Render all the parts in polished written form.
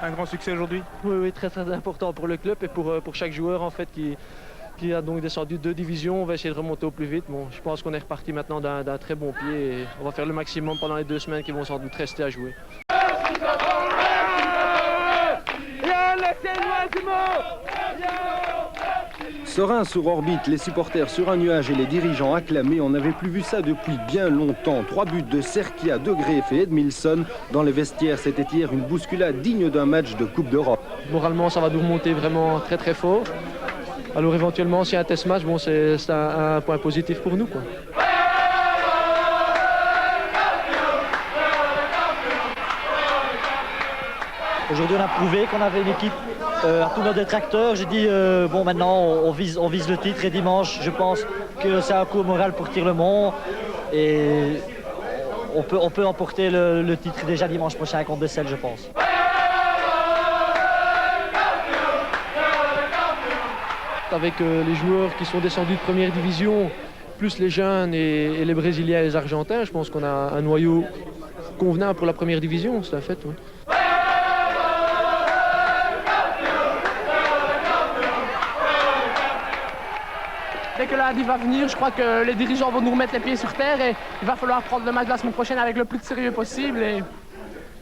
Un grand succès aujourd'hui? Oui, oui, très très important pour le club et pour chaque joueur en fait qui a donc descendu 2 divisions. On va essayer de remonter au plus vite. Bon, je pense qu'on est reparti maintenant d'un très bon pied et on va faire le maximum pendant les 2 semaines qui vont sans doute rester à jouer. Serein sur orbite, les supporters sur un nuage et les dirigeants acclamés. On n'avait plus vu ça depuis bien longtemps. 3 buts de Cerquia, De Greef et Edmilson. Dans les vestiaires, c'était hier une bousculade digne d'un match de Coupe d'Europe. Moralement, ça va nous remonter vraiment très très fort. Alors éventuellement, s'il y a un test match, bon, c'est un point positif pour nous, quoi. Aujourd'hui, on a prouvé qu'on avait une équipe à tous nos détracteurs. J'ai dit, bon, maintenant, on vise le titre. Et dimanche, je pense que c'est un coup moral pour Tirlemont. Et on peut emporter le titre déjà dimanche prochain contre Bessel, je pense. Avec les joueurs qui sont descendus de première division, plus les jeunes et les Brésiliens et les Argentins, je pense qu'on a un noyau convenable pour la première division, c'est un fait. Oui. Dès que lundi va venir, je crois que les dirigeants vont nous remettre les pieds sur terre et il va falloir prendre le match de la semaine prochaine avec le plus de sérieux possible. Et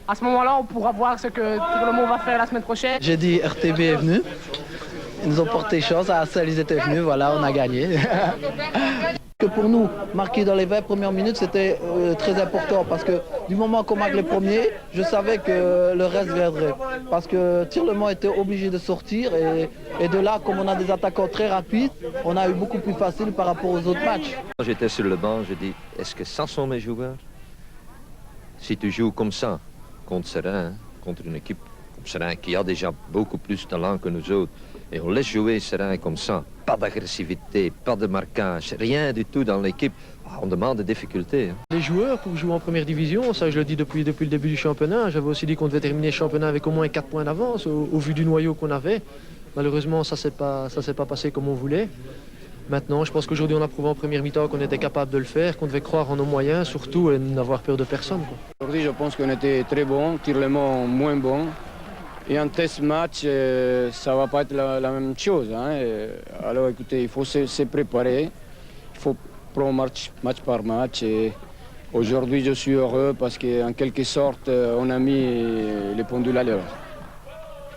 à ce moment-là, on pourra voir ce que Tirlemont va faire la semaine prochaine. J'ai dit RTB est venu. Ils nous ont porté chance, à Assel ils étaient venus, voilà, on a gagné. Que pour nous, marquer dans les 20 premières minutes, c'était très important parce que du moment qu'on marque les premiers, je savais que le reste viendrait. Parce que Tirlemont était obligé de sortir et de là, comme on a des attaquants très rapides, on a eu beaucoup plus facile par rapport aux autres matchs. J'étais sur le banc, je dis, est-ce que ça sont mes joueurs? Si tu joues comme ça, contre Serein, contre une équipe comme Serein qui a déjà beaucoup plus de talent que nous autres, et on laisse jouer Serein comme ça, pas d'agressivité, pas de marquage, rien du tout dans l'équipe, on demande des difficultés. Les joueurs pour jouer en première division, ça je le dis depuis le début du championnat, j'avais aussi dit qu'on devait terminer le championnat avec au moins 4 points d'avance au vu du noyau qu'on avait. Malheureusement ça s'est pas passé comme on voulait. Maintenant je pense qu'aujourd'hui on a prouvé en première mi-temps qu'on était capable de le faire, qu'on devait croire en nos moyens surtout et n'avoir peur de personne. Aujourd'hui je pense qu'on était très bon, Tirlemont moins bon. Et un test match, ça ne va pas être la même chose. Hein. Alors écoutez, il faut se préparer, il faut prendre match par match. Aujourd'hui, je suis heureux parce qu'en quelque sorte, on a mis les pendules à l'heure.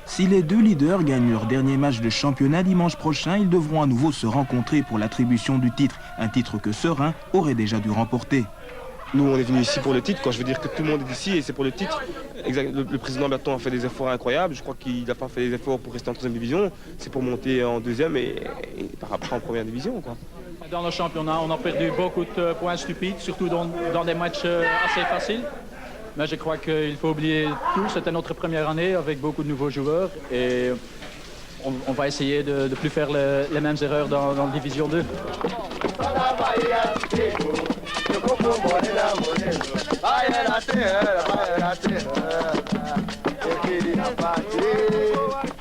Si les deux leaders gagnent leur dernier match de championnat dimanche prochain, ils devront à nouveau se rencontrer pour l'attribution du titre, un titre que Serein aurait déjà dû remporter. Nous, on est venus ici pour le titre. Quand je veux dire que tout le monde est ici et c'est pour le titre. Le président Berton a fait des efforts incroyables. Je crois qu'il n'a pas fait des efforts pour rester en 3e division. C'est pour monter en 2e et par après en 1re division, quoi. Dans le championnat, on a perdu beaucoup de points stupides, surtout dans des matchs assez faciles. Mais je crois qu'il faut oublier tout. C'était notre première année avec beaucoup de nouveaux joueurs. Et on va essayer de ne plus faire les mêmes erreurs dans la Division 2. Vaya la tierra, vaya la tierra.